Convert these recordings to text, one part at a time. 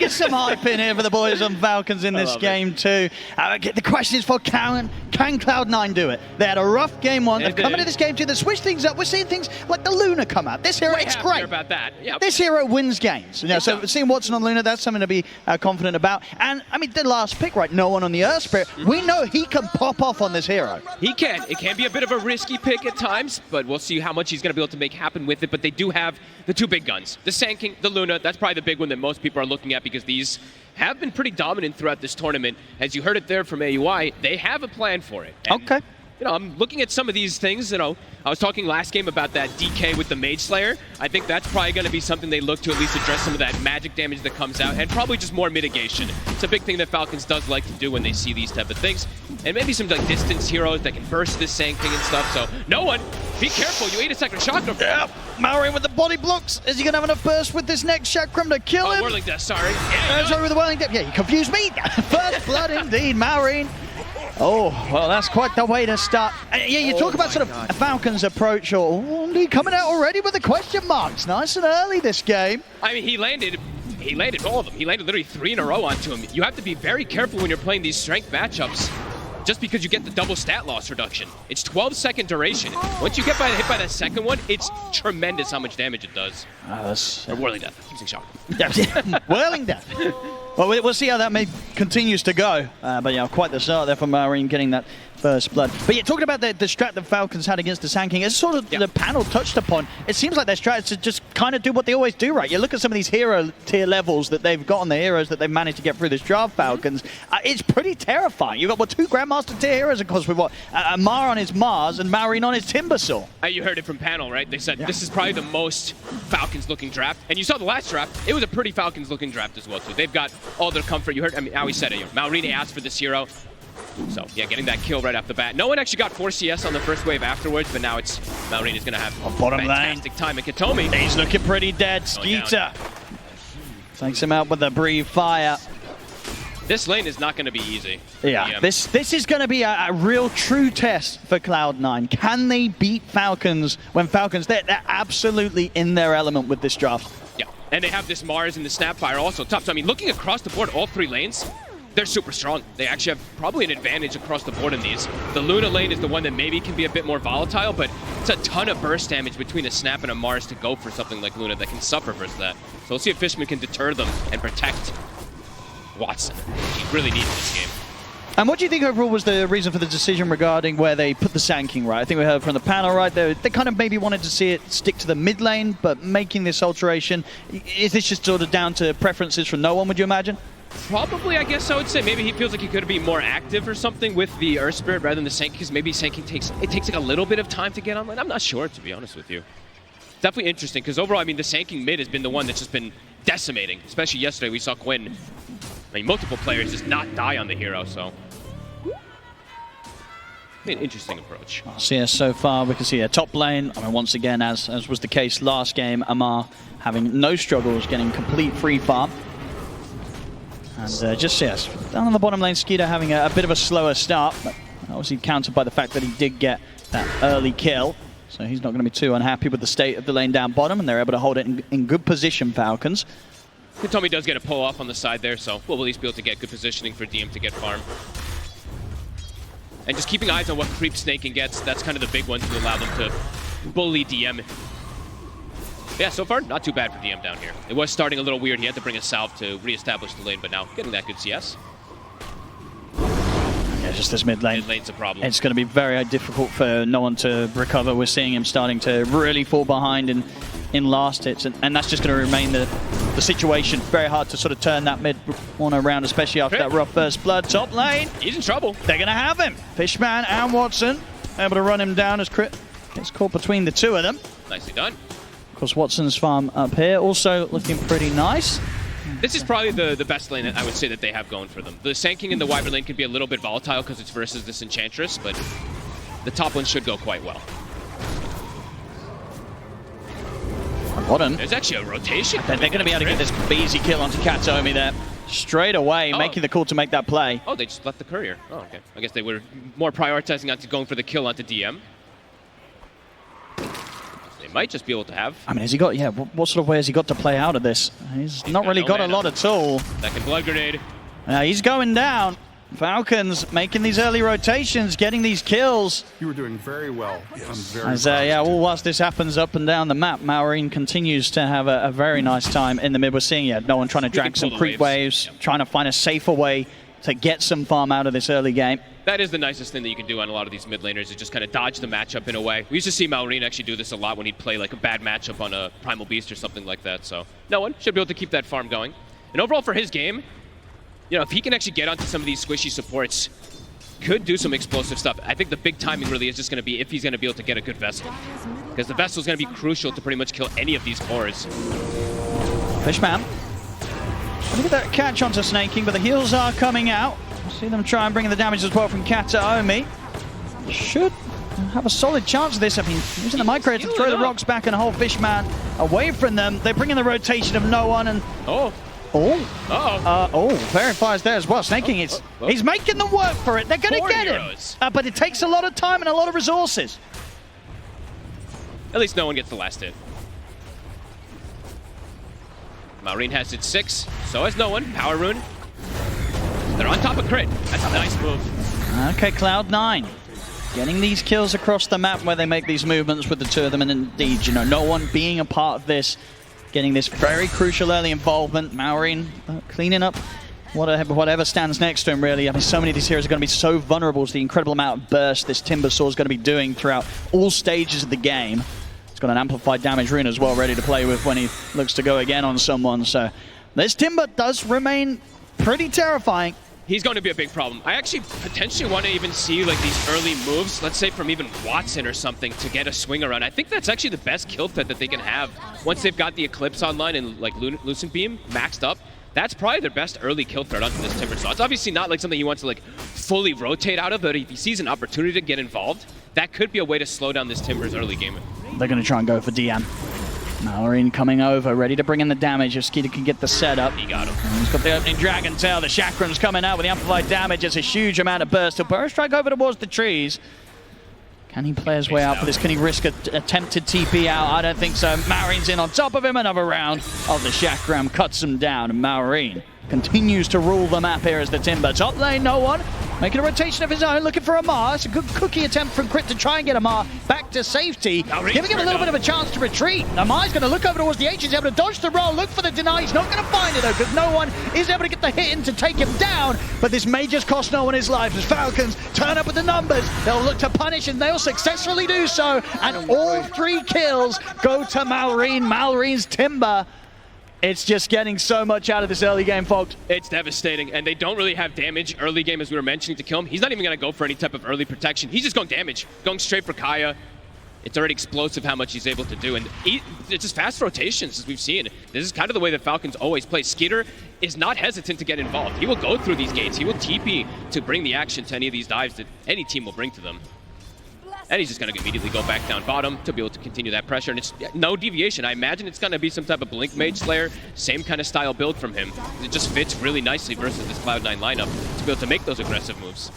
is some hype in here for the boys on Falcons in this game too. The question is for can CLOUD9 do it? They had a rough game one. They've come into this game two. They switched things up. We're seeing things like the Luna come out. This hero, it's great. About that. Yep. This hero wins games. You know, so seeing Watson on Luna, that's something to be confident about. And I mean, the last pick, right? No one on the Earth Spirit. We know he can pop off on this hero. He can. It can be a bit of a risky pick at times, but we'll see how much he's going to be able to make happen with it. But they do have the two big guns. The Sand King, the Luna, that's probably the big one that most people are looking at because these have been pretty dominant throughout this tournament. As you heard it there from AUI, they have a plan for it. And, okay. You know, I'm looking at some of these things, you know, I was talking last game about that DK with the Mage Slayer. I think that's probably going to be something they look to at least address some of that magic damage that comes out, and probably just more mitigation. It's a big thing that Falcons does like to do when they see these type of things. And maybe some like distance heroes that can burst this Sand King and stuff, so no one, be careful, you ate a second chakra. Yeah, Maori with the body blocks. Is he going to have enough burst with this next chakram to kill him? Whirling Death, sorry. Yeah, sorry with the Whirling Death. Yeah, you confused me. First blood indeed, Maori. Oh, well, that's quite the way to start. Yeah, you talk about sort of Falcons' approach, or coming out already with the question marks. Nice and early this game. I mean, he landed all of them. He landed literally 3 in a row onto him. You have to be very careful when you're playing these strength matchups, just because you get the double stat loss reduction. It's 12-second duration. Once you get hit by that second one, it's tremendous how much damage it does. Or Whirling Death. Keep saying shock. Whirling Death. Well, we'll see how that continues to go. But yeah, quite the start there for Marine getting that first blood. But yeah, talking about the strat that Falcons had against the Sand King, it's sort of the panel touched upon. It seems like their strat is to just kind of do what they always do, right? You look at some of these hero tier levels that they've got on the heroes that they've managed to get through this draft, Falcons. It's pretty terrifying. You've got, what, 2 Grandmaster tier heroes, of course, with what? Mar on his Mars and Marine on his Timbersaw. You heard it from panel, right? They said this is probably the most Falcons-looking draft. And you saw the last draft. It was a pretty Falcons-looking draft as well, too. They've got all their comfort. You heard, I mean, how he said it. Maureen asked for this hero. So, yeah, getting that kill right off the bat. No one actually got 4 CS on the first wave afterwards, but now it's Maureen is going to have a fantastic time at Katomi. He's looking pretty dead. Skeeter takes him out with a Breathe Fire. This lane is not going to be easy. Yeah, this is going to be a real true test for CLOUD9. Can they beat Falcons when Falcons, they're absolutely in their element with this draft. Yeah, and they have this Mars and the Snapfire also top. So, I mean, looking across the board, all 3 lanes, they're super strong. They actually have probably an advantage across the board in these. The Luna lane is the one that maybe can be a bit more volatile, but it's a ton of burst damage between a Snap and a Mars to go for something like Luna that can suffer versus that. So we'll see if Fishman can deter them and protect Watson. He really needs this game. And what do you think overall was the reason for the decision regarding where they put the Sand King, right? I think we heard from the panel, right? They kind of maybe wanted to see it stick to the mid lane, but making this alteration, is this just sort of down to preferences from no one, would you imagine? Probably, I guess I would say. Maybe he feels like he could be more active or something with the Earth Spirit rather than the Sand King, because maybe Sand King takes like a little bit of time to get online. I'm not sure, to be honest with you. Definitely interesting, because overall, I mean, the Sand King mid has been the one that's just been decimating. Especially yesterday, we saw Quinn, I mean, multiple players just not die on the hero, so. An interesting approach. So yeah, so far we can see a top lane. I mean, once again, as was the case last game, Amar having no struggles, getting complete free farm. And just, yes, down on the bottom lane, Skeeter having a bit of a slower start, but obviously countered by the fact that he did get that early kill. So he's not going to be too unhappy with the state of the lane down bottom, and they're able to hold it in good position, Falcons. Katomi does get a pull off on the side there, so we'll at least be able to get good positioning for DM to get farm. And just keeping eyes on what creep snaking gets, that's kind of the big one to allow them to bully DM. Yeah, so far, not too bad for DM down here. It was starting a little weird. He had to bring a salve to reestablish the lane, but now getting that good CS. Yeah, just this mid lane. Mid lane's a problem. It's going to be very difficult for no one to recover. We're seeing him starting to really fall behind in last hits, and that's just going to remain the situation. Very hard to sort of turn that mid one around, especially after that rough first blood. Top lane. He's in trouble. They're going to have him. Fishman and Watson able to run him down as Crit gets caught between the two of them. Nicely done. Of course, Watson's farm up here also looking pretty nice. This is probably the best lane that I would say that they have going for them. The Sand King in the Wyvern lane can be a little bit volatile because it's versus this Enchantress, but the top one should go quite well. Bottom. There's actually a rotation. They're going to be able to get this easy kill onto Katomi there. Straight away, making the call to make that play. Oh, they just left the courier. Oh, okay. I guess they were more prioritizing onto going for the kill onto DM. They They might just be able to have. I mean, has he got, yeah, what sort of way has he got to play out of this? He's not really got a lot at all. Second blood grenade. He's going down. Falcons making these early rotations, getting these kills. You were doing very well. As all whilst this happens up and down the map, Maureen continues to have a very nice time in the mid. We're seeing, no one trying to drag some creep waves, trying to find a safer way to get some farm out of this early game. That is the nicest thing that you can do on a lot of these mid laners, is just kind of dodge the matchup in a way. We used to see Maureen actually do this a lot when he'd play like a bad matchup on a Primal Beast or something like that. So no one should be able to keep that farm going. And overall for his game, if he can actually get onto some of these squishy supports, could do some explosive stuff. I think the big timing really is just going to be if he's going to be able to get a good Vessel. Because the Vessel is going to be crucial to pretty much kill any of these cores. Fishman. Look at that catch onto Snaking, but the heals are coming out. See them try and bring in the damage as well from Kataomi. Should have a solid chance of this. I mean, using the micro to throw the rocks back and hold Fishman away from them. They bring in the rotation of no one and... verifies there as well. Snaking, he's making them work for it. They're going to get him. But it takes a lot of time and a lot of resources. At least no one gets the last hit. Maureen has it 6, so has no one. Power Rune. They're on top of crit. That's a nice move. Okay, CLOUD9 getting these kills across the map where they make these movements with the two of them, and indeed, no one being a part of this, getting this very crucial early involvement. Maureen cleaning up whatever stands next to him, really. I mean, so many of these heroes are going to be so vulnerable to the incredible amount of burst this Timber Saw is going to be doing throughout all stages of the game. He's got an amplified damage rune as well, ready to play with when he looks to go again on someone. So this Timber does remain pretty terrifying. He's going to be a big problem. I actually potentially want to even see like these early moves, let's say from even Watson or something, to get a swing around. I think that's actually the best kill threat that they can have once they've got the Eclipse online and like Lucent Beam maxed up. That's probably their best early kill threat onto this Timber Saw. It's obviously not like something he wants to like fully rotate out of, but if he sees an opportunity to get involved, that could be a way to slow down this Timber's early game. They're going to try and go for DM. Maureen coming over, ready to bring in the damage if Skeeter can get the setup. He got him. And he's got the opening Dragon Tail. The Chakram's coming out with the amplified damage. It's a huge amount of burst. He'll burst strike over towards the trees. Can he play his way out for this? Can he risk an attempted TP out? I don't think so. Maureen's in on top of him. Another round of the Chakram cuts him down. And Maureen continues to rule the map here as the Timber. Top lane, no one. Making a rotation of his own, looking for Amar. It's a good cookie attempt from Crit to try and get Amar back to safety. Giving him a little bit of a chance to retreat. Amar's going to look over towards the H. He's able to dodge the roll, look for the deny. He's not going to find it though, because no one is able to get the hit in to take him down. But this may just cost no one his life as Falcons turn up with the numbers. They'll look to punish and they'll successfully do so. And all 3 kills go to Maureen. Maureen's Timber. It's just getting so much out of this early game, folks. It's devastating, and they don't really have damage early game, as we were mentioning, to kill him. He's not even going to go for any type of early protection. He's just going damage, going straight for Kaya. It's already explosive how much he's able to do, and it's just fast rotations, as we've seen. This is kind of the way that Falcons always play. Skeeter is not hesitant to get involved. He will go through these gates. He will TP to bring the action to any of these dives that any team will bring to them. And he's just going to immediately go back down bottom to be able to continue that pressure. And it's no deviation. I imagine it's going to be some type of Blink Mage Slayer. Same kind of style build from him. It just fits really nicely versus this CLOUD9 lineup to be able to make those aggressive moves.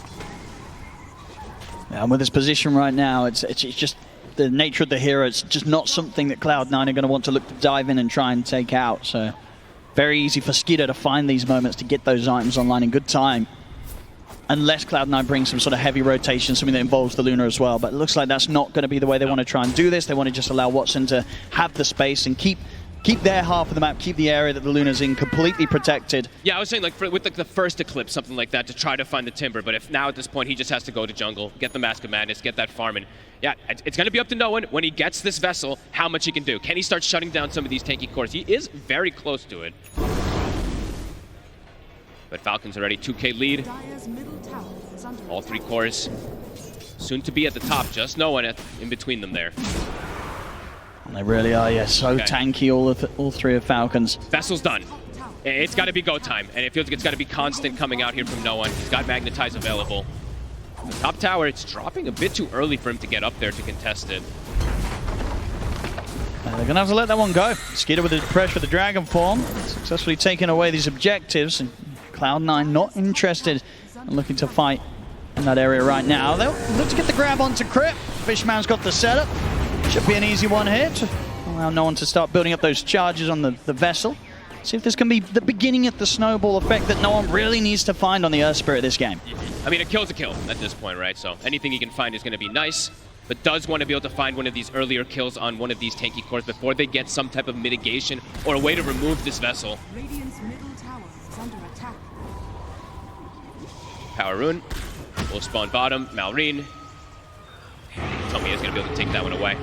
Yeah, and with his position right now, it's just the nature of the hero. It's just not something that CLOUD9 are going to want to look to dive in and try and take out. So very easy for Skeeter to find these moments to get those items online in good time. Unless CLOUD9 brings some sort of heavy rotation, something that involves the Luna as well. But it looks like that's not going to be the way they want to try and do this. They want to just allow Watson to have the space and keep their half of the map, keep the area that the Luna's in completely protected. Yeah, I was saying like with like the first Eclipse, something like that, to try to find the Timber. But if now at this point he just has to go to jungle, get the Mask of Madness, get that farm, and yeah, it's going to be up to no one when he gets this Vessel how much he can do. Can he start shutting down some of these tanky cores? He is very close to it. But Falcons already 2K lead. All 3 cores soon to be at the top. Just no one in between them there. And they really are, yeah, so tanky, all 3 of Falcons. Vessel's done. It's got to be go time, and it feels like it's got to be constant coming out here from no one. He's got Magnetize available. The top tower, it's dropping a bit too early for him to get up there to contest it. They're going to have to let that one go. Skeeter with the pressure of the Dragon Form, successfully taking away these objectives. And CLOUD9 not interested in looking to fight in that area right now. They'll look to get the grab onto Crit. Fishman's got the setup. Should be an easy one here to allow no one to start building up those charges on the vessel. See if this can be the beginning of the snowball effect that no one really needs to find on the Earth Spirit this game. I mean, a kill's a kill at this point, right? So anything he can find is going to be nice, but does want to be able to find one of these earlier kills on one of these tanky cores before they get some type of mitigation or a way to remove this vessel. Radiant's middle tower is under attack. Power Rune will spawn bottom. Malrine. Tommy is going to be able to take that one away.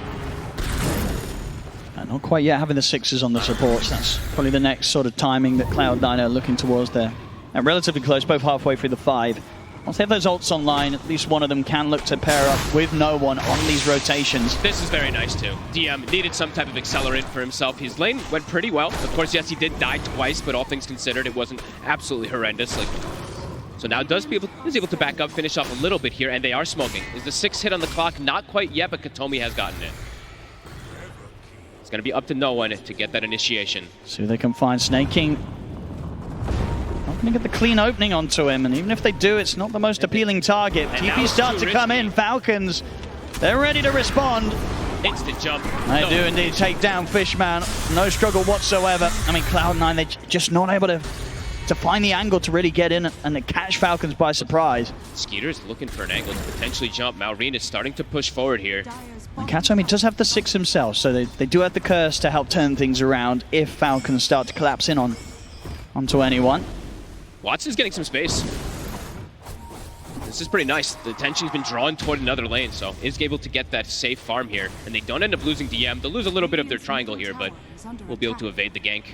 Not quite yet having the 6s on the supports. That's probably the next sort of timing that Cloud9 are looking towards there. And relatively close, both halfway through the 5. Once they have those ults online, at least one of them can look to pair up with no one on these rotations. This is very nice too. DM needed some type of accelerant for himself. His lane went pretty well. Of course, yes, he did die twice, but all things considered, it wasn't absolutely horrendous. So now is able to back up, finish off a little bit here, and they are smoking. Is the 6 hit on the clock? Not quite yet, but Katomi has gotten it. It's going to be up to no one to get that initiation. See if they can find Snake King. Not going to get the clean opening onto him, and even if they do, it's not the most appealing target. TP start to come in. Falcons, they're ready to respond. Instant jump. They do indeed take down Fishman. No struggle whatsoever. I mean, Cloud9, they're just not able to find the angle to really get in and catch Falcons by surprise. Skeeter's looking for an angle to potentially jump. Malrine is starting to push forward here. And Katomi does have the 6 himself, so they do have the curse to help turn things around if Falcons start to collapse in onto anyone. Watson's getting some space. This is pretty nice. The attention's been drawn toward another lane, so is able to get that safe farm here. And they don't end up losing DM. They'll lose a little bit of their triangle here, but we'll be able to evade the gank.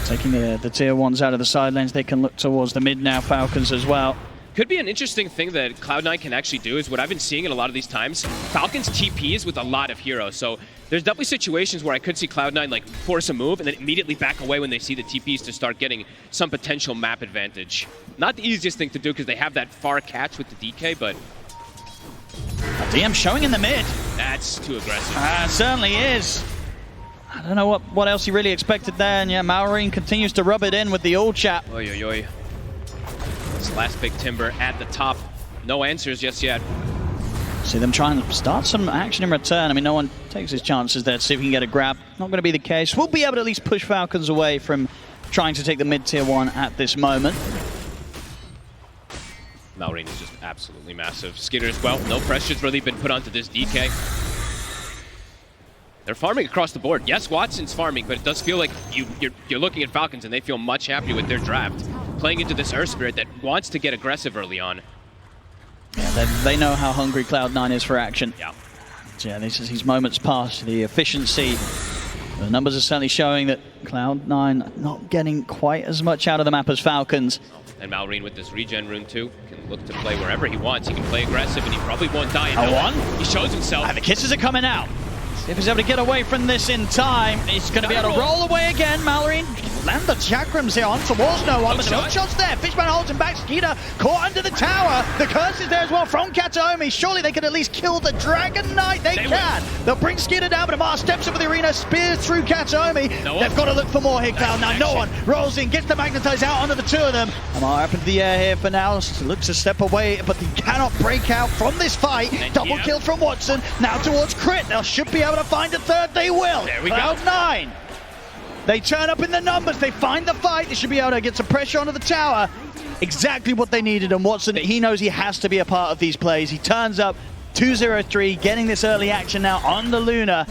Taking the tier 1s out of the side lanes, they can look towards the mid now, Falcons as well. Could be an interesting thing that Cloud9 can actually do is what I've been seeing in a lot of these times. Falcons TPs with a lot of heroes, so there's definitely situations where I could see Cloud9 like force a move and then immediately back away when they see the TPs to start getting some potential map advantage. Not the easiest thing to do because they have that far catch with the DK, but... DM showing in the mid. That's too aggressive. Certainly is. I don't know what else he really expected there, and yeah, Malrine continues to rub it in with the ult chat. Oy, oy, oy. This last big timber at the top. No answers just yet. See them trying to start some action in return. I mean, no one takes his chances there to see if he can get a grab. Not going to be the case. We'll be able to at least push Falcons away from trying to take the mid-tier 1 at this moment. Malrine is just absolutely massive. Skitter as well. No pressure's really been put onto this DK. They're farming across the board. Yes, Watson's farming, but it does feel like you're looking at Falcons and they feel much happier with their draft. Playing into this Earth Spirit that wants to get aggressive early on. Yeah, they know how hungry Cloud9 is for action. Yeah. So yeah, these moments past, the efficiency. The numbers are certainly showing that Cloud9 not getting quite as much out of the map as Falcons. And Malrine with this regen rune too can look to play wherever he wants. He can play aggressive and he probably won't die. A 1? He shows himself. And the kisses are coming out. If he's able to get away from this in time, he's going to be able to roll away again. Malrine land the chakrams here on towards no one, but no shots there. Fishman holds him back. Skeeter caught under the tower. The curse is there as well from Katomi. Surely they could at least kill the Dragon Knight. They can. They'll bring Skeeter down, but Amar steps over the arena, spears through Katomi. They've got to look for more here, Cloud9. No one rolls in, gets the magnetize out onto the 2 of them. Amar up into the air here for now. Looks to step away, but he cannot break out from this fight. Double kill from Watson. Now towards Crit. They should be able to find a 3rd. They will. There we go. Cloud9. They turn up in the numbers. They find the fight. They should be able to get some pressure onto the tower. Exactly what they needed. And Watson, he knows he has to be a part of these plays. He turns up 2-0-3, getting this early action now on the Luna.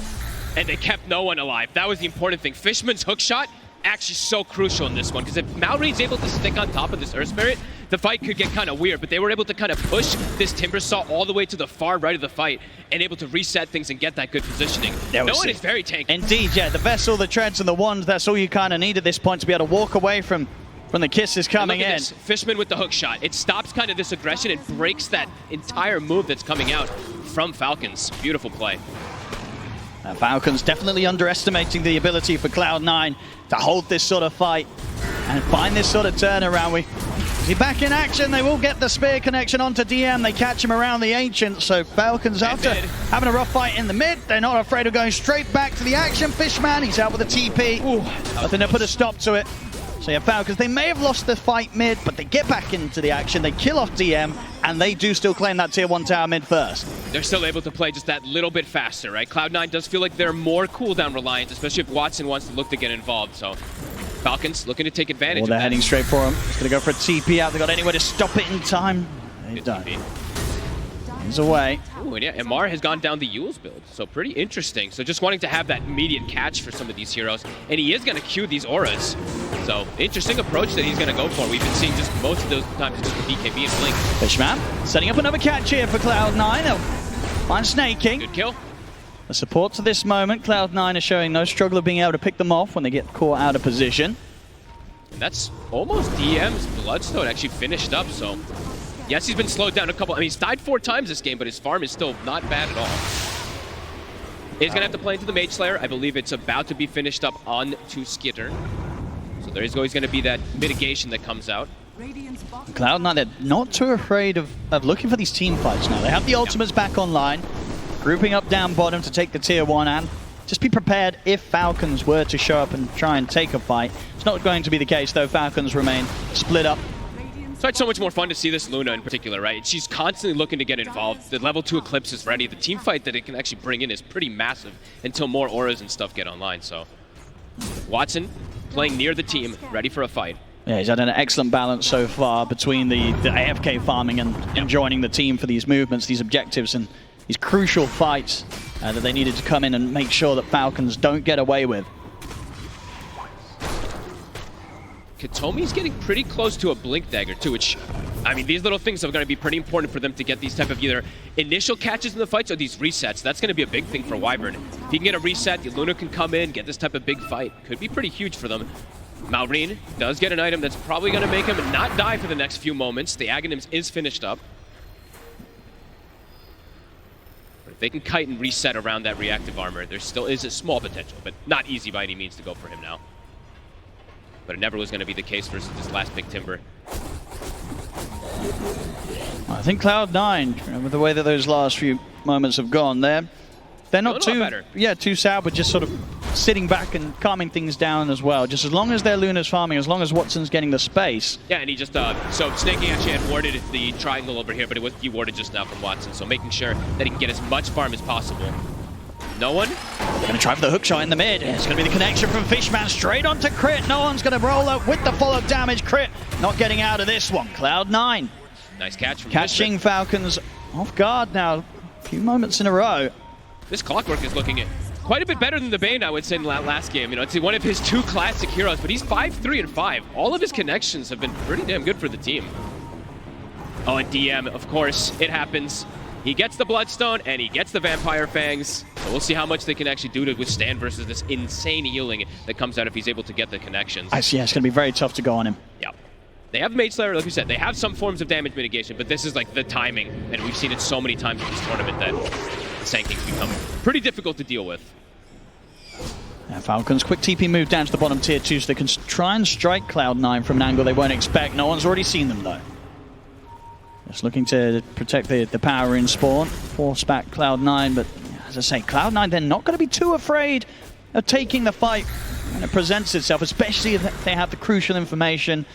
And they kept no one alive. That was the important thing. Fishman's hook shot actually so crucial in this one, because if Malrine's able to stick on top of this Earth Spirit, the fight could get kind of weird, but they were able to kind of push this Timber Saw all the way to the far right of the fight and able to reset things and get that good positioning. No one is very tanky. Indeed, yeah, the Vessel, the Treads, and the Wand, that's all you kind of need at this point to be able to walk away from the kisses coming in. Fishman with the hook shot. It stops kind of this aggression and breaks that entire move that's coming out from Falcons. Beautiful play. Falcons definitely underestimating the ability for Cloud9 to hold this sort of fight and find this sort of turnaround. Is he back in action? They will get the spear connection onto DM. They catch him around the Ancient. So Falcons, after having a rough fight in the mid, they're not afraid of going straight back to the action. Fishman, he's out with a TP. I think they put a stop to it. So yeah, Falcons, they may have lost the fight mid, but they get back into the action. They kill off DM, and they do still claim that tier 1 tower mid first. They're still able to play just that little bit faster, right? Cloud9 does feel like they're more cooldown reliant, especially if Watson wants to look to get involved. So Falcons looking to take advantage of that. They're heading straight for him. He's going to go for a TP out. They got anywhere to stop it in time. They don't. He's away. Ooh, and yeah, Mar has gone down the Yule's build, so pretty interesting. So just wanting to have that immediate catch for some of these heroes, and he is going to queue these auras. So interesting approach that he's going to go for. We've been seeing just most of those times just the BKB and Blink. Fishman setting up another catch here for Cloud9. They'll find Snaking. Good kill. The support to this moment, Cloud9 is showing no struggle of being able to pick them off when they get caught out of position. And that's almost DM's Bloodstone actually finished up, so yes, he's been slowed down a couple. I mean, he's died 4 times this game, but his farm is still not bad at all. He's going to have to play into the Mage Slayer. I believe it's about to be finished up on to Skitter. So there is always going to be that mitigation that comes out. Cloud9, they're not too afraid of looking for these team fights now. They have the ultimates back online, grouping up down bottom to take the tier 1, and just be prepared if Falcons were to show up and try and take a fight. It's not going to be the case, though. Falcons remain split up. So it's so much more fun to see this Luna in particular, right? She's constantly looking to get involved. The level 2 Eclipse is ready. The team fight that it can actually bring in is pretty massive until more auras and stuff get online. So Watson playing near the team, ready for a fight. Yeah, he's had an excellent balance so far between the AFK farming and joining the team for these movements, these objectives, and these crucial fights that they needed to come in and make sure that Falcons don't get away with. Katomi's getting pretty close to a Blink Dagger too, which, I mean, these little things are going to be pretty important for them to get these type of either initial catches in the fights or these resets. That's going to be a big thing for Wyvern. If he can get a reset, the Luna can come in, get this type of big fight. Could be pretty huge for them. Malrine does get an item that's probably going to make him not die for the next few moments. The Aghanims is finished up. But if they can kite and reset around that reactive armor, there still is a small potential, but not easy by any means to go for him now. But it never was going to be the case versus this last big Timber. I think Cloud9, with the way that those last few moments have gone, they're not too sad with just sort of sitting back and calming things down as well. Just as long as their Luna's farming, as long as Watson's getting the space. Yeah, and he just, so Snaking actually had warded the triangle over here, but it was dewarded just now from Watson. So making sure that he can get as much farm as possible. No one? They're going to try for the hook shot in the mid. It's going to be the connection from Fishman straight onto Crit. No one's going to roll up with the follow-up damage. Crit not getting out of this one. Cloud9. Nice catch from catching Falcons off guard now. A few moments in a row. This Clockwork is looking quite a bit better than the Bane, I would say, in that last game. You know, it's one of his 2 classic heroes, but he's 5-3 and 5. All of his connections have been pretty damn good for the team. Oh, and DM, of course, it happens. He gets the Bloodstone, and he gets the Vampire Fangs. So we'll see how much they can actually do to withstand versus this insane healing that comes out if he's able to get the connections. Yeah, it's going to be very tough to go on him. Yeah. They have Mage Slayer, like we said. They have some forms of damage mitigation, but this is like the timing, and we've seen it so many times in this tournament that the Sand Kings become pretty difficult to deal with. Yeah, Falcons, quick TP move down to the bottom tier 2 so they can try and strike Cloud9 from an angle they won't expect. No one's already seen them, though. Just looking to protect the power in spawn, force back Cloud9, but as I say, Cloud9, they're not going to be too afraid of taking the fight when it presents itself, especially if they have the crucial information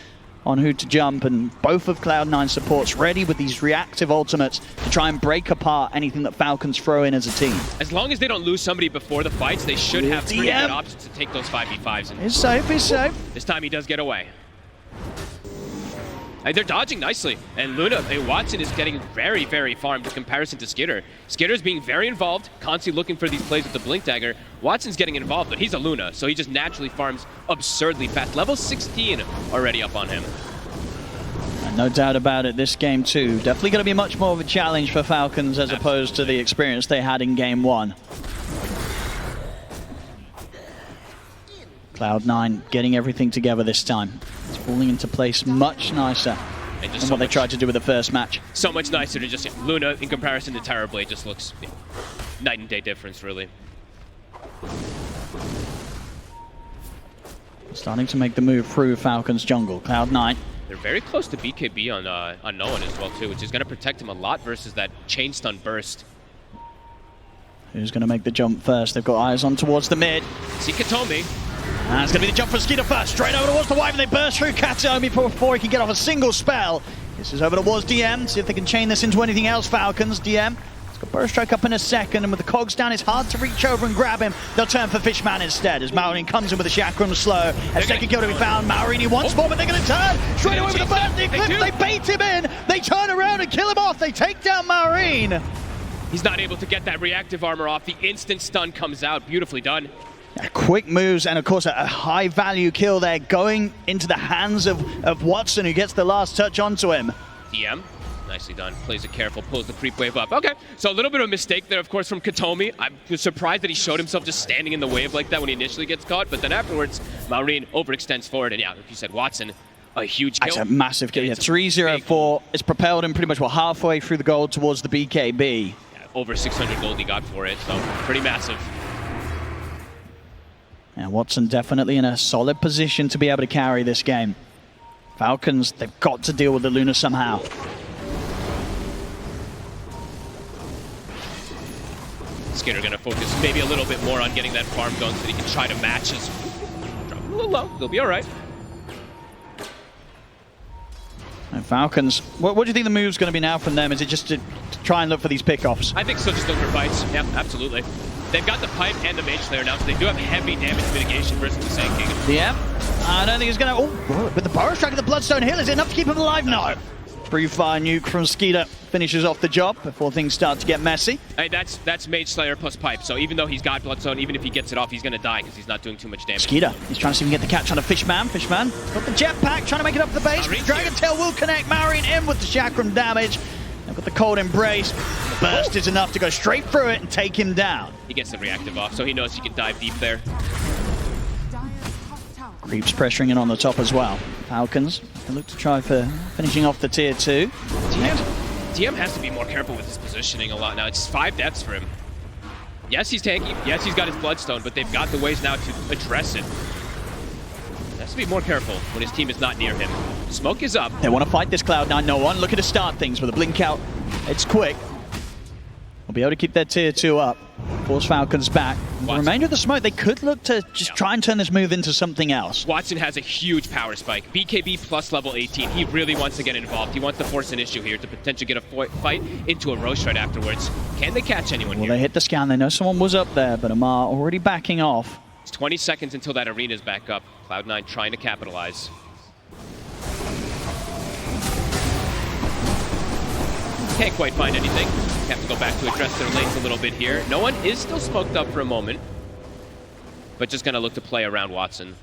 on who to jump, and both of Cloud9 supports ready with these reactive ultimates to try and break apart anything that Falcons throw in as a team. As long as they don't lose somebody before the fights, they should have pretty good options to take those 5v5s. He's safe, he's safe. This time he does get away. And they're dodging nicely, and Watson is getting very, very farmed in comparison to Skitter. Skitter's being very involved, constantly looking for these plays with the Blink Dagger. Watson's getting involved, but he's a Luna, so he just naturally farms absurdly fast. Level 16 already up on him. And no doubt about it, this game too, definitely going to be much more of a challenge for Falcons as opposed to the experience they had in game 1. Cloud9 getting everything together this time. It's falling into place much nicer than what they tried to do with the first match. So much nicer to just Luna in comparison to Terrorblade just looks night and day difference, really. Starting to make the move through Falcons jungle. Cloud9. They're very close to BKB on no one as well too, which is going to protect him a lot versus that chain stun burst. Who's going to make the jump first? They've got eyes on towards the mid. See Katomi. And it's going to be the jump for Skitter first. Straight over towards the Wyvern. They burst through Katomi before he can get off a single spell. This is over towards DM, see if they can chain this into anything else, Falcons. DM, it's got Burst Strike up in a second, and with the cogs down, it's hard to reach over and grab him. They'll turn for Fishman instead, as Maureen comes in with a Chakram slow. A second kill to be found, Maureen once more, but they're going to turn straight away with the burst, the Eclipse, they bait him in, they turn around and kill him off, they take down Maureen. He's not able to get that reactive armor off, the instant stun comes out, beautifully done. Quick moves, and of course a high value kill there, going into the hands of Watson, who gets the last touch onto him. DM, nicely done, plays it careful, pulls the creep wave up. Okay, so a little bit of a mistake there, of course, from Katomi. I was surprised that he showed himself just standing in the wave like that when he initially gets caught, but then afterwards, Maureen overextends forward, and yeah, like you said, Watson, a huge kill. That's a massive kill, yeah, 3-0-4. It's propelled him pretty much, halfway through the gold towards the BKB. Yeah, over 600 gold he got for it, so pretty massive. And Watson definitely in a solid position to be able to carry this game. Falcons, they've got to deal with the Luna somehow. Skinner gonna focus maybe a little bit more on getting that farm going so that he can try to match his... Drop him a little low, they'll be alright. And Falcons, what do you think the move's going to be now from them? Is it just to try and look for these pickoffs? I think so, just look for fights. Yeah, absolutely. They've got the pipe and the mage slayer now, so they do have heavy damage mitigation versus the Sand King. Yeah, I don't think it's going to... Oh, with the Burrow Strike of the Bloodstone Hill, is it enough to keep him alive? No. Brief fire nuke from Skeeter finishes off the job before things start to get messy. Hey, that's Mage Slayer plus pipe, so even though he's got Bloodstone, even if he gets it off, he's going to die because he's not doing too much damage. Skeeter, he's trying to see if he can get the catch on a Fishman. Fishman got the jetpack, trying to make it up the base. Dragon Tail will connect Maureen in with the Chakram damage. They've got the Cold Embrace. The burst is enough to go straight through it and take him down. He gets the reactive off, so he knows he can dive deep there. Creeps pressuring in on the top as well. Falcons can look to try for finishing off the tier 2. TM has to be more careful with his positioning a lot now. It's 5 deaths for him. Yes, he's tanky. Yes, he's got his Bloodstone, but they've got the ways now to address it. He has to be more careful when his team is not near him. Smoke is up. They want to fight this Cloud9. No one looking to start things with a blink out. It's quick. They'll be able to keep their tier 2 up. Force Falcons back. The remainder of the smoke, they could look to just try and turn this move into something else. Watson has a huge power spike. BKB plus level 18. He really wants to get involved. He wants to force an issue here to potentially get a fight into a Roche right afterwards. Can they catch anyone here? Well, they hit the scan. They know someone was up there, but Amar already backing off. It's 20 seconds until that arena's back up. Cloud9 trying to capitalize. Can't quite find anything. Have to go back to address their lanes a little bit here. No one is still smoked up for a moment, but just gonna look to play around Watson.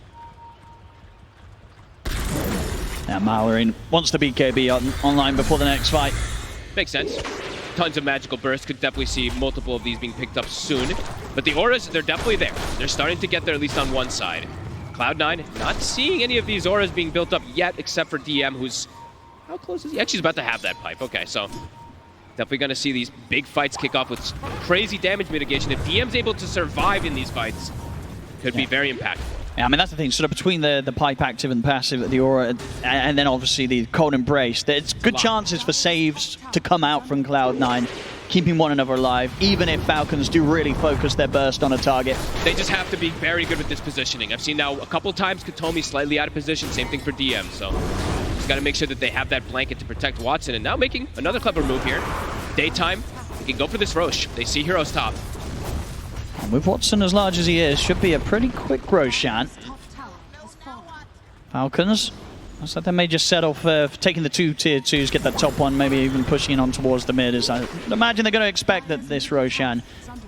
Now Maureen wants the BKB online before the next fight. Makes sense. Tons of magical bursts. Could definitely see multiple of these being picked up soon. But the auras, they're definitely there. They're starting to get there at least on one side. Cloud9 not seeing any of these auras being built up yet, except for DM, who's... How close is he? Actually, he's about to have that pipe. Okay, so... Definitely going to see these big fights kick off with crazy damage mitigation. If DM's able to survive in these fights, could be very impactful. Yeah, I mean, that's the thing. Sort of between the pipe active and passive, the aura, and then obviously the Cold Embrace, there's good chances for saves to come out from Cloud9, keeping one another alive, even if Falcons do really focus their burst on a target. They just have to be very good with this positioning. I've seen now a couple times Katomi slightly out of position, same thing for DM, so... Got to make sure that they have that blanket to protect Watson, and now making another clever move here. Daytime, they can go for this Roche. They see Heroes top. And with Watson as large as he is, should be a pretty quick Roshan. Falcons, looks like they may just settle for taking the 2 tier 2s, get that top one, maybe even pushing it on towards the mid. As I imagine they're going to expect that this Roshan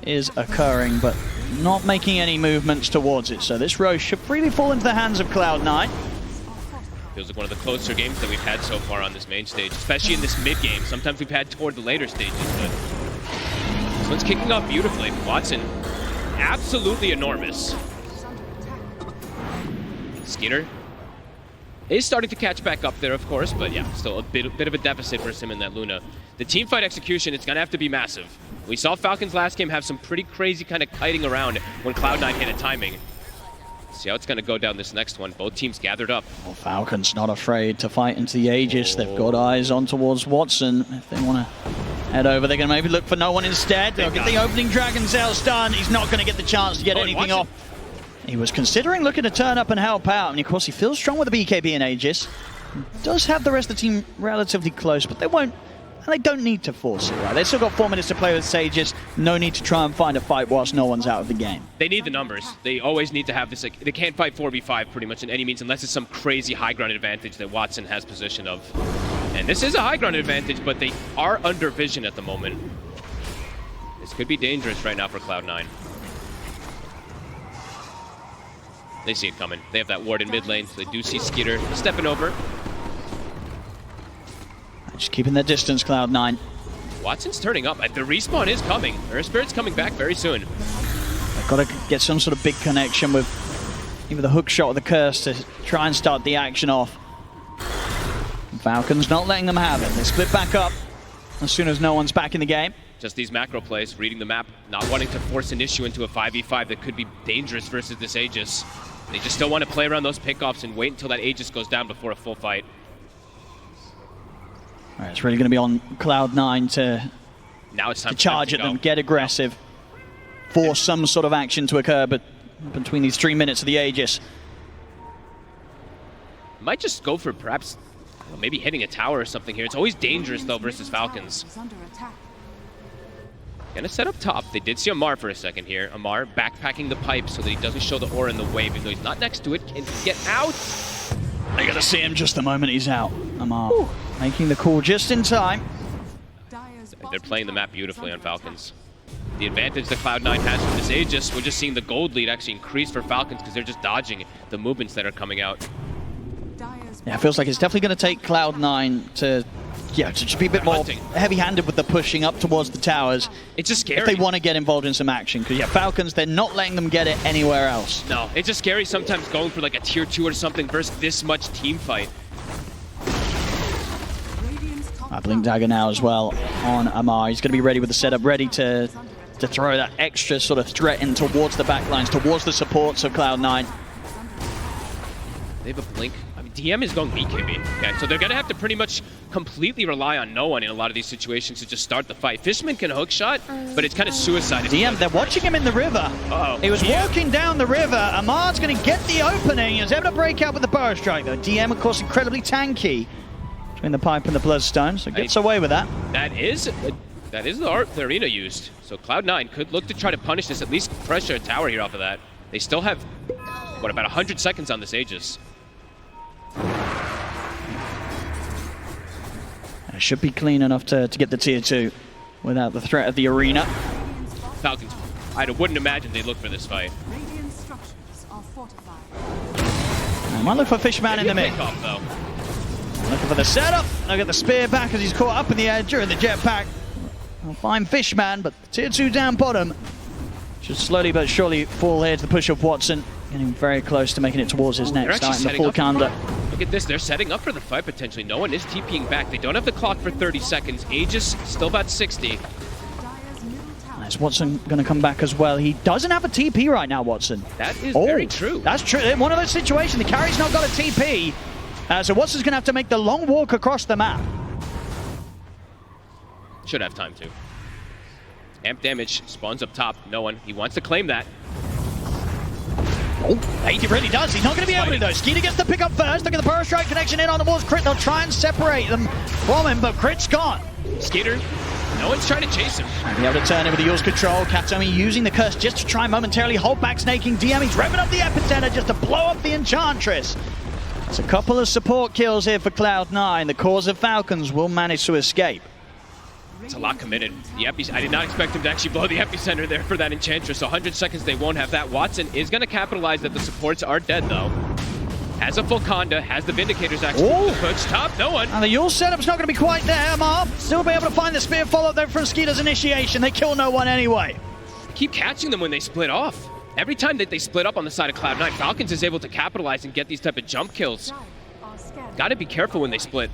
is occurring, but not making any movements towards it. So this Roche should freely fall into the hands of Cloud9. Feels like one of the closer games that we've had so far on this main stage, especially in this mid game. Sometimes we've had toward the later stages, but this one's kicking off beautifully. Watson, absolutely enormous. Skeeter is starting to catch back up there, of course, but yeah, still a bit of a deficit for him in that Luna. The team fight execution, it's gonna have to be massive. We saw Falcons last game have some pretty crazy kind of kiting around when Cloud9 hit a timing. See how it's going to go down this next one. Both teams gathered up. Well, Falcons not afraid to fight into the Aegis. They've got eyes on towards Watson. If they want to head over, they're going to maybe look for no one instead. They'll get the opening Dragon Tail stun. He's not going to get the chance to get anything off. He was considering looking to turn up and help out. And of course, he feels strong with the BKB and Aegis. does have the rest of the team relatively close, but they won't, and they don't need to force it, right? They've still got 4 minutes to play with Sages. No need to try and find a fight whilst no one's out of the game. They need the numbers. They always need to have this. Like, they can't fight 4v5 pretty much in any means unless it's some crazy high ground advantage that Watson has possession of. And this is a high ground advantage, but they are under vision at the moment. This could be dangerous right now for Cloud9. They see it coming. They have that ward in mid lane, so they do see Skeeter stepping over. Just keeping their distance, Cloud9. Watson's turning up. The respawn is coming. Her Spirit's coming back very soon. They've got to get some sort of big connection with either the hook shot or the curse to try and start the action off. Falcons not letting them have it. They split back up as soon as no one's back in the game. Just these macro plays, reading the map, not wanting to force an issue into a 5v5 that could be dangerous versus this Aegis. They just still want to play around those pickoffs and wait until that Aegis goes down before a full fight. All right, it's really going to be on Cloud9 to Now it's time to charge at them, get aggressive, force some sort of action to occur, but between these 3 minutes of the Aegis. Might just go for perhaps maybe hitting a tower or something here. It's always dangerous though versus Falcons. Gonna set up top. They did see Amar for a second here. Amar backpacking the pipe so that he doesn't show the aura in the wave, even though he's not next to it. Can he get out? They gotta see him just the moment he's out. Amar making the call just in time. They're playing the map beautifully on Falcons. The advantage that Cloud9 has from this Aegis, we're just seeing the gold lead actually increase for Falcons because they're just dodging the movements that are coming out. Yeah, it feels like it's definitely going to take Cloud9 to just be a bit more heavy-handed with the pushing up towards the towers. It's just scary. If they want to get involved in some action. Because, Falcons, they're not letting them get it anywhere else. No, it's just scary sometimes going for like a tier 2 or something versus this much team fight. Blink Dagger now as well on Amar. He's going to be ready with the setup, ready to throw that extra sort of threat in towards the backlines, towards the supports of Cloud9. They have a blink. I mean, DM is going BKB. Okay, so they're going to have to pretty much completely rely on no one in a lot of these situations to just start the fight. Fishman can hook shot, but it's kind of suicide. DM, they're watching him in the river. Uh-oh. He was walking down the river. Amar's going to get the opening. He's able to break out with the Burrow Strike, though. DM, of course, incredibly tanky between the pipe and the Bloodstone, so gets away with that. That is the art the arena used. So Cloud9 could look to try to punish this, at least pressure a tower here off of that. They still have, what, about 100 seconds on this Aegis. It should be clean enough to get the tier 2 without the threat of the arena. Falcons, I wouldn't imagine they'd look for this fight. I might look for Fishman in the mid. Though. Looking for the setup. They'll get the spear back as he's caught up in the air during the jetpack. I'll find Fishman, but tier 2 down bottom should slowly but surely fall here to the push of Watson. Getting very close to making it towards his next item, the full counter. Look at this, they're setting up for the fight potentially. No one is TPing back. They don't have the clock for 30 seconds. Aegis still about 60. Is Watson going to come back as well? He doesn't have a TP right now, Watson. That is very true. That's true. One of those situations, the carry's not got a TP. So Watson's going to have to make the long walk across the map. Should have time to. Amp damage spawns up top. No one. He wants to claim that. Oh, he really does. He's not going to be able to, though. Skeeter gets the pick up first. Look at the Burrow Strike connection in on the walls. Crit, they'll try and separate them from him, but Crit's gone. Skeeter, no one's trying to chase him. And be able to turn in with the Yule's control. Katomi using the curse just to try and momentarily hold back Snaking DM. He's revving up the epicenter just to blow up the Enchantress. It's a couple of support kills here for Cloud9. The cause of Falcons will manage to escape. It's a lot committed. The I did not expect him to actually blow the epicenter there for that Enchantress. So 100 seconds, they won't have that. Watson is going to capitalize that the supports are dead, though. Has a full Conda, has the Vindicators actually push top, no one. And the Yule setup's not going to be quite there, Amar. Still be able to find the spear follow-up there from Skeeter's initiation. They kill no one anyway. Keep catching them when they split off. Every time that they split up on the side of Cloud9, Falcons is able to capitalize and get these type of jump kills. Gotta be careful when they split.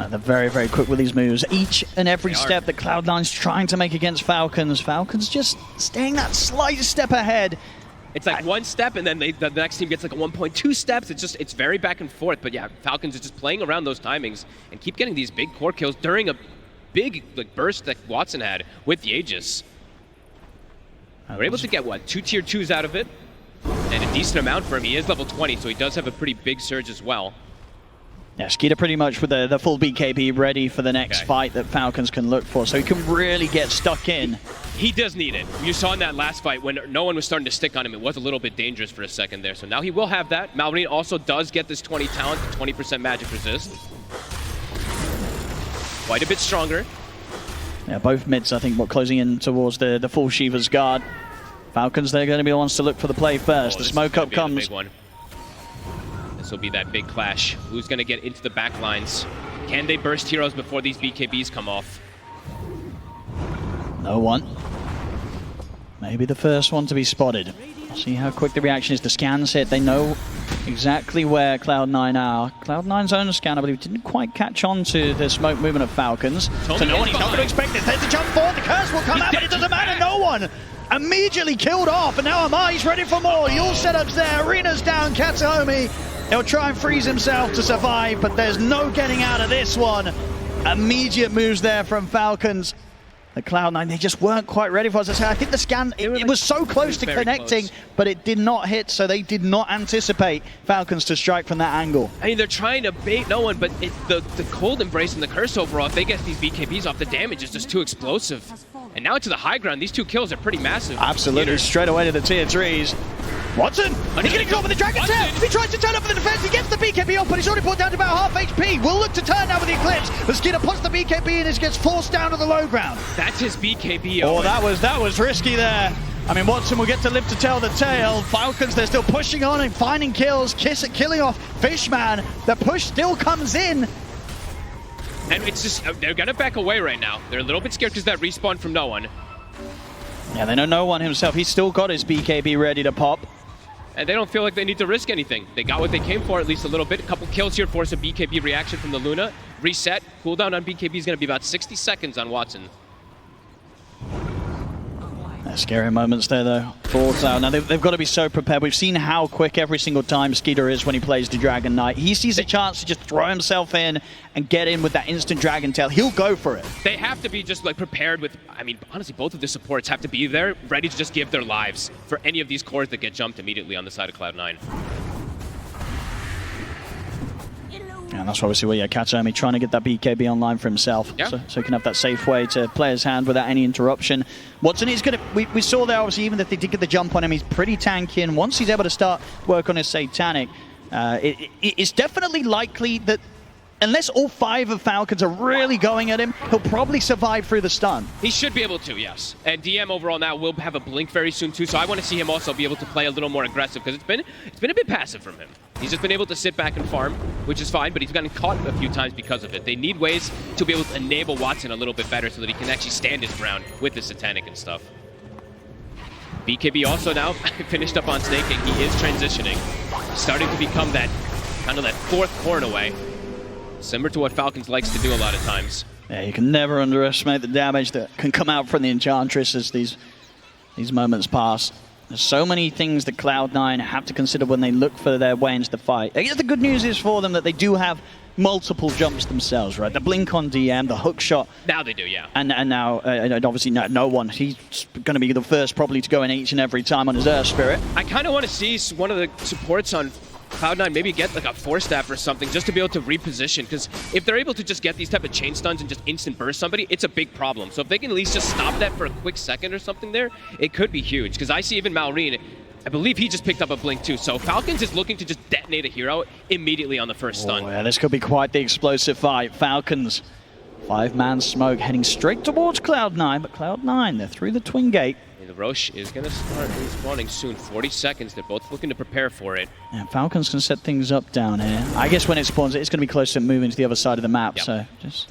They're very, very quick with these moves. Each and every step that Cloud9's trying to make against Falcons, Falcons just staying that slight step ahead. It's like one step, and then the next team gets like a 1.2 steps. It's very back and forth. But yeah, Falcons is just playing around those timings and keep getting these big core kills during a big burst that Watson had with the Aegis. We're able to get, what, 2 tier 2s out of it? And a decent amount for him. He is level 20, so he does have a pretty big surge as well. Yeah, Skeeter pretty much with the full BKB ready for the next fight that Falcons can look for, so he can really get stuck in. He does need it. You saw in that last fight when no one was starting to stick on him, it was a little bit dangerous for a second there. So now he will have that. Malrine also does get this 20 talent, 20% magic resist. Quite a bit stronger. Yeah, both mids, I think, closing in towards the full Shiva's guard. Falcons, they're going to be the ones to look for the play first. The smoke up comes. This will be that big clash. Who's going to get into the back lines? Can they burst heroes before these BKBs come off? No one. Maybe the first one to be spotted. See how quick the reaction is. The scans hit. They know exactly where CLOUD9 are. CLOUD9's own scan, I believe, didn't quite catch on to the smoke movement of Falcons. So no one, he's not going to expect it. There's the jump forward. The curse will come out, but it doesn't matter. No one. Immediately killed off, and now Amai's ready for more. Yul setups there. Arena's down. Katsuomi. He'll try and freeze himself to survive, but there's no getting out of this one. Immediate moves there from Falcons. The CLOUD9, they just weren't quite ready for us. I think the scan, it was so close to connecting, but it did not hit, so they did not anticipate Falcons to strike from that angle. I mean, they're trying to bait no one, but the cold embrace and the curse overall, if they get these BKBs off, the damage is just too explosive. And now to the high ground, these two kills are pretty massive. Absolutely, straight away to the tier 3s. Watson, he's getting caught with the Dragon Tail. He tries to turn up for the defense. He gets the BKB off, but he's already brought down to about half HP. Will look to turn now with the Eclipse. But Skeeter puts the BKB in and gets forced down to the low ground. That's his BKB. Oh, that was risky there. I mean, Watson will get to live to tell the tale. Falcons, they're still pushing on and finding kills. Killing off Fishman. The push still comes in. And it's just, they're going to back away right now. They're a little bit scared because that respawn from no one. Yeah, they know no one himself. He's still got his BKB ready to pop. And they don't feel like they need to risk anything. They got what they came for, at least a little bit. A couple kills here, force a BKB reaction from the Luna. Reset. Cooldown on BKB is going to be about 60 seconds on Watson. Scary moments there, though. Falls out. Now, they've got to be so prepared. We've seen how quick every single time Skeeter is when he plays the Dragon Knight. He sees a chance to just throw himself in and get in with that instant Dragon Tail. He'll go for it. They have to be just like prepared with, I mean, honestly, both of the supports have to be there, ready to just give their lives for any of these cores that get jumped immediately on the side of CLOUD9. And that's obviously where Katsuomi trying to get that BKB online for himself, so he can have that safe way to play his hand without any interruption. Watson is going to, we saw there obviously, even if they did get the jump on him, he's pretty tanky, and once he's able to start work on his Satanic, it's definitely likely that unless all 5 of Falcons are really going at him, he'll probably survive through the stun. He should be able to, yes. And DM overall now will have a blink very soon too, so I want to see him also be able to play a little more aggressive, because it's been a bit passive from him. He's just been able to sit back and farm, which is fine, but he's gotten caught a few times because of it. They need ways to be able to enable Watson a little bit better so that he can actually stand his ground with the Satanic and stuff. BKB also now finished up on Snaking. He is transitioning, starting to become that kind of that 4th core in a way. Similar to what Falcons likes to do a lot of times. Yeah, you can never underestimate the damage that can come out from the Enchantress as these moments pass. There's so many things that CLOUD9 have to consider when they look for their way into the fight. I guess the good news is for them that they do have multiple jumps themselves, right? The blink on DM, the hook shot. Now they do, yeah. And now, obviously, no one. He's going to be the first probably to go in each and every time on his Earth Spirit. I kind of want to see one of the supports on CLOUD9 maybe get like a 4-staff or something just to be able to reposition, because if they're able to just get these type of chain stuns and just instant burst somebody, it's a big problem. So if they can at least just stop that for a quick second or something there, it could be huge. Because I see even Malrine, I believe he just picked up a blink too. So Falcons is looking to just detonate a hero immediately on the first stun. Yeah, this could be quite the explosive fight. Falcons, 5-man smoke heading straight towards CLOUD9, but CLOUD9, they're through the twin gate. The Roche is going to start respawning soon. 40 seconds. They're both looking to prepare for it. Yeah, Falcons can set things up down here. I guess when it spawns, it's going to be close to moving to the other side of the map. Yep. So just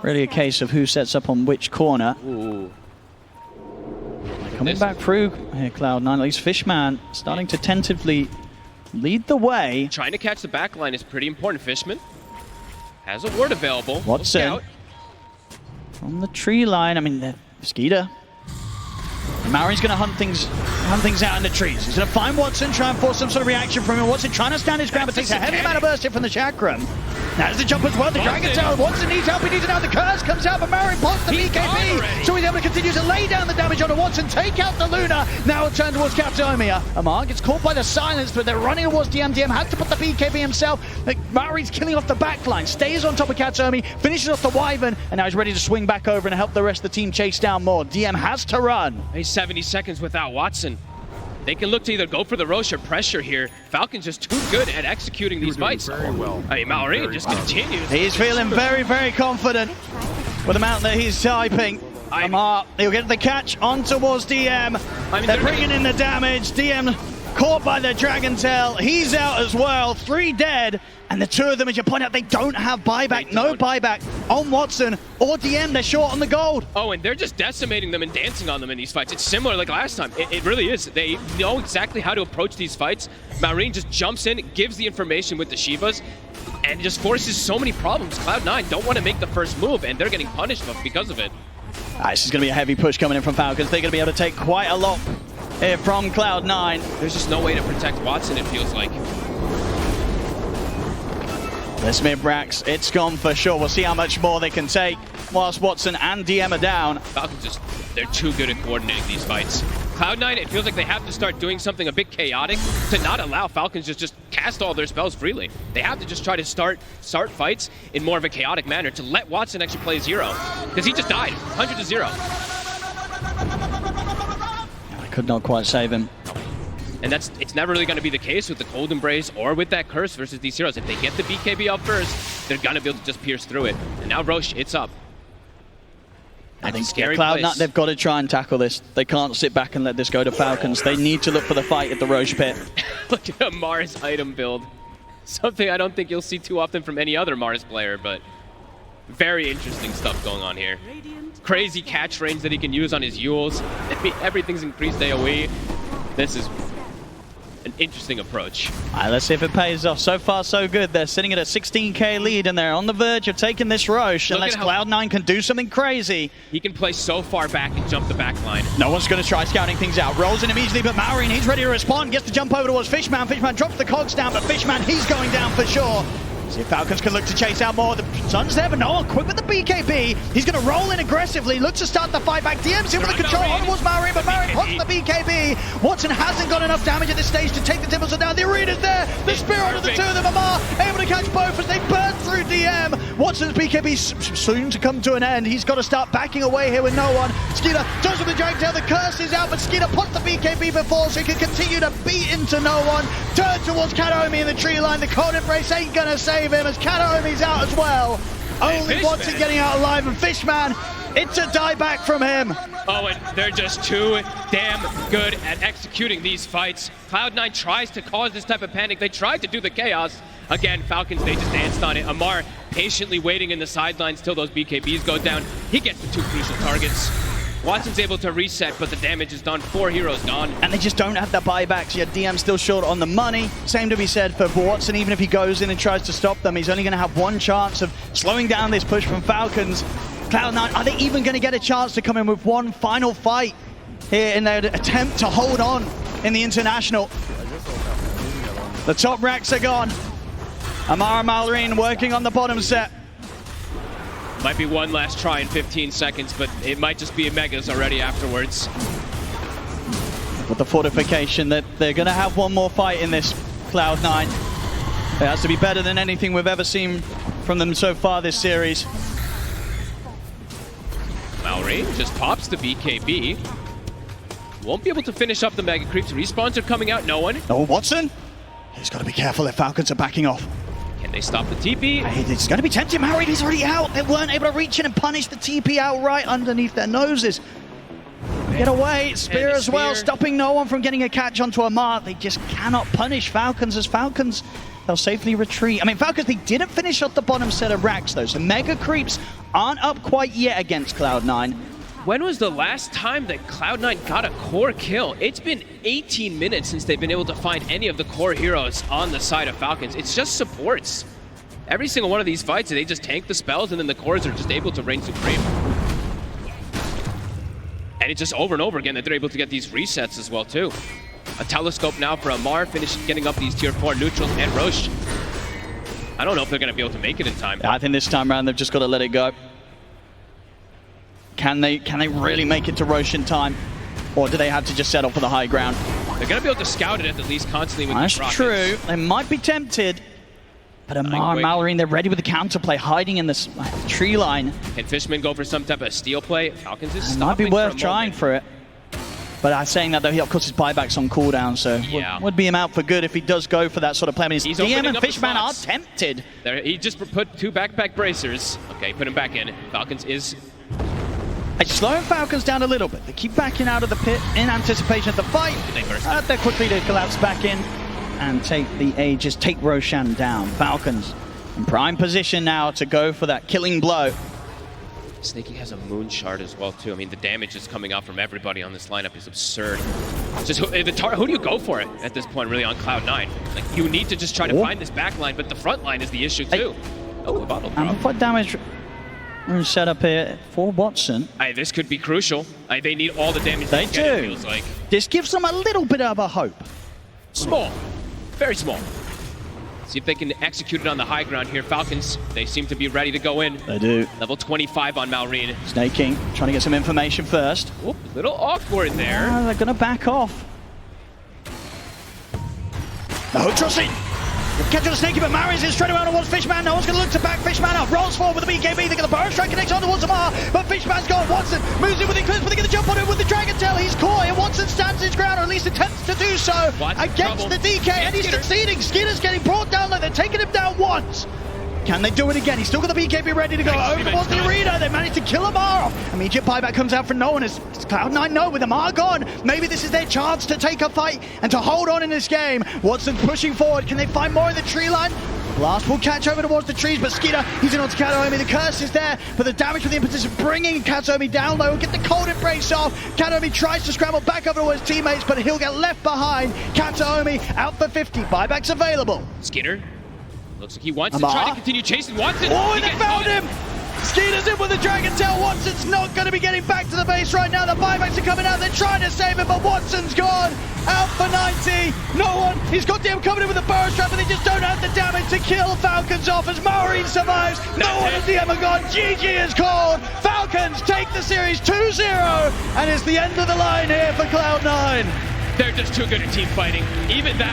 really a case of who sets up on which corner. Ooh. Coming back through here, CLOUD9. At least Fishman starting to tentatively lead the way. Trying to catch the back line is pretty important. Fishman has a ward available. Watson from the tree line. I mean, Skeeter. Maori's going to hunt things run things out in the trees. He's going to find Watson, try and force some sort of reaction from him. Watson trying to stand his ground, but takes a heavy amount of burst hit from the chakram. Now there's the jump as well. The Dragon Tail. Watson needs help. He needs it now. The curse comes out, but Marin pops the BKB. So he's able to continue to lay down the damage onto Watson, take out the Luna. Now it'll turn towards Captomia. Amar gets caught by the silence, but they're running towards DM. DM has to put the BKB himself. Marin's killing off the backline, stays on top of Katsomi, finishes off the Wyvern, and now he's ready to swing back over and help the rest of the team chase down more. DM has to run. He's 70 seconds without Watson. They can look to either go for the Roche or pressure here. Falcon's just too good at executing these fights. Very well. I mean, Mallory just continues. He's feeling very, very confident with the amount that he's typing. Amar, he'll get the catch on towards DM. They're bringing in the damage. DM caught by the Dragon Tail. He's out as well. 3 dead. And the two of them, as you point out, they don't have buyback. No buyback on Watson or DM. They're short on the gold. Oh, and they're just decimating them and dancing on them in these fights. It's similar like last time. It really is. They know exactly how to approach these fights. Marine just jumps in, gives the information with the Shivas, and just forces so many problems. Cloud9 don't want to make the first move, and they're getting punished because of it. This is going to be a heavy push coming in from Falcons. They're going to be able to take quite a lot here from Cloud9. There's just no way to protect Watson, it feels like. This mid-Brax, it's gone for sure. We'll see how much more they can take whilst Watson and DM are down. Falcons they're too good at coordinating these fights. Cloud9, it feels like they have to start doing something a bit chaotic to not allow Falcons just cast all their spells freely. They have to just try to start fights in more of a chaotic manner to let Watson actually play 0. Because he just died, 100-0. I could not quite save him. And it's never really going to be the case with the Cold Embrace or with that Curse versus these heroes. If they get the BKB up first, they're going to be able to just pierce through it. And now Roche, it's up. I think Cloud9, they've got to try and tackle this. They can't sit back and let this go to Falcons. They need to look for the fight at the Roche pit. Look at Mars item build. Something I don't think you'll see too often from any other Mars player, but very interesting stuff going on here. Crazy catch range that he can use on his Yules. I mean, everything's increased AoE. This is an interesting approach. All right, let's see if it pays off. So far, so good. They're sitting at a 16k lead, and they're on the verge of taking this Roche. Unless Cloud9 can do something crazy. He can play so far back and jump the back line. No one's going to try scouting things out. Rolls in immediately, but Maureen, he's ready to respond. Gets to jump over towards Fishman. Fishman drops the cogs down, but Fishman, he's going down for sure. See if Falcons can look to chase out more. The Sun's there, but no one quick with the BKB. He's going to roll in aggressively, look to start the fight back. DM's in with the control on towards Maureen, but Maureen pops the BKB. Watson hasn't got enough damage at this stage to take the Timbersaw down. The arena's there. The Spirit of the two of them. Amar able to catch both as they burn through DM. Watson's BKB soon to come to an end. He's got to start backing away here with no one. Skeeter does with the Dragon Tail. The curse is out, but Skeeter puts the BKB before so he can continue to beat into no one. Turn towards Kataomi in the tree line. The Cold Embrace ain't going to save him as Kataomi's out as well. Only Watson getting out alive, and Fishman, it's a die back from him. Oh, and they're just too damn good at executing these fights. Cloud9 tries to cause this type of panic. They tried to do the chaos. Again, Falcons, they just danced on it. Amar patiently waiting in the sidelines till those BKBs go down. He gets the 2 crucial targets. Watson's able to reset, but the damage is done. 4 heroes gone. And they just don't have the buybacks yet. DM still short on the money. Same to be said for Watson. Even if he goes in and tries to stop them, he's only going to have one chance of slowing down this push from Falcons. Cloud9, are they even going to get a chance to come in with one final fight here in their attempt to hold on in the International? The top racks are gone. Amara Malrine working on the bottom set. Might be one last try in 15 seconds, but it might just be a Megas already afterwards. With the fortification that they're going to have one more fight in this Cloud9. It has to be better than anything we've ever seen from them so far this series. Mallory just pops the BKB. Won't be able to finish up the Mega Creeps. Respawns are coming out, no one. Oh, Watson? He's got to be careful if Falcons are backing off. Can they stop the TP? It's going to be tempting. Maureen, he's already out. They weren't able to reach in and punish the TP out right underneath their noses. Get away. Spear as well, stopping no one from getting a catch onto Amar. They just cannot punish Falcons as Falcons. They'll safely retreat. I mean, Falcons, they didn't finish off the bottom set of racks, though. So Mega Creeps aren't up quite yet against Cloud9. When was the last time that Cloud9 got a core kill? It's been 18 minutes since they've been able to find any of the core heroes on the side of Falcons. It's just supports. Every single one of these fights, they just tank the spells and then the cores are just able to reign supreme. And it's just over and over again that they're able to get these resets as well, too. A telescope now for Amar, getting up these tier 4 neutrals and Roche. I don't know if they're going to be able to make it in time. I think this time around they've just got to let it go. Can they really make it to Roche in time? Or do they have to just settle for the high ground? They're going to be able to scout it at least constantly with That's these rockets. true. They might be tempted. But Amar and Mallory, they're ready with the counterplay, hiding in this tree line. Can Fishman go for some type of steal play? Falcons is It might be stopping worth for a trying moment. for it. But I'm saying that though, he of course his buyback's on cooldown, so Yeah. would be him out for good if he does go for that sort of play. I mean, He's DM opening and up the Fishman are slots. tempted. There, he just put 2 backpack bracers. Okay, put him back in. Falcons is... It's slowing Falcons down a little bit. They keep backing out of the pit in anticipation of the fight. They burst They're quickly to collapse back in and take the Aegis, take Roshan down. Falcons in prime position now to go for that killing blow. Snaky has a moon shard as well, too. I mean, the damage is coming out from everybody on this lineup is absurd. It's just who do you go for it at this point, really, on CLOUD9? Like, you need to just try to find this back line, but the front line is the issue, too. Oh, the bottle drop. Amplified damage set up here for Watson. This could be crucial. They need all the damage They can get, it do. feels like. This gives them a little bit of a hope. Small. Very small. See if they can execute it on the high ground here. Falcons, they seem to be ready to go in. They do. Level 25 on Malrine. Snake King trying to get some information first. Oop, little awkward there. They're going to back off. The hook trust in. Catch on the Snakey, but Mari's in straight around towards Fishman. No one's going to look to back Fishman up. Rolls forward with the BKB. They get the burst strike connects on towards Amar, but Fishman's gone. Watson moves in with Eclipse, but they get the jump on him with the Dragon Tail. He's caught, and Watson stands his ground, or at least attempts to do so against the DK, and he's succeeding. Skinner's getting brought down, like they're taking him down once. Can they do it again? He's still got the BKB ready to go. Over towards the arena. They managed to kill Amar off. Immediate buyback comes out for no one as CLOUD9 know with Amar gone. Maybe this is their chance to take a fight and to hold on in this game. Watson pushing forward. Can they find more in the tree line? Blast will catch over towards the trees, but Skeeter, he's in onto Kataomi. The curse is there, but the damage from the impetus is bringing Kataomi down low. Get the cold embrace off. Kataomi tries to scramble back over towards his teammates, but he'll get left behind. Kataomi out for 50. Buybacks available. Skinner. Looks like he wants to try to continue chasing Watson. Oh, and they found him! Skeeter's in with the Dragon Tail. Watson's not going to be getting back to the base right now. The buybacks are coming out. They're trying to save him, but Watson's gone. Out for 90. No one. He's got them coming in with the burst trap, but they just don't have the damage to kill Falcons off as Maureen survives. No one at DM are gone. GG is called. Falcons take the series 2-0, and it's the end of the line here for CLOUD9. They're just too good at team fighting. Even that.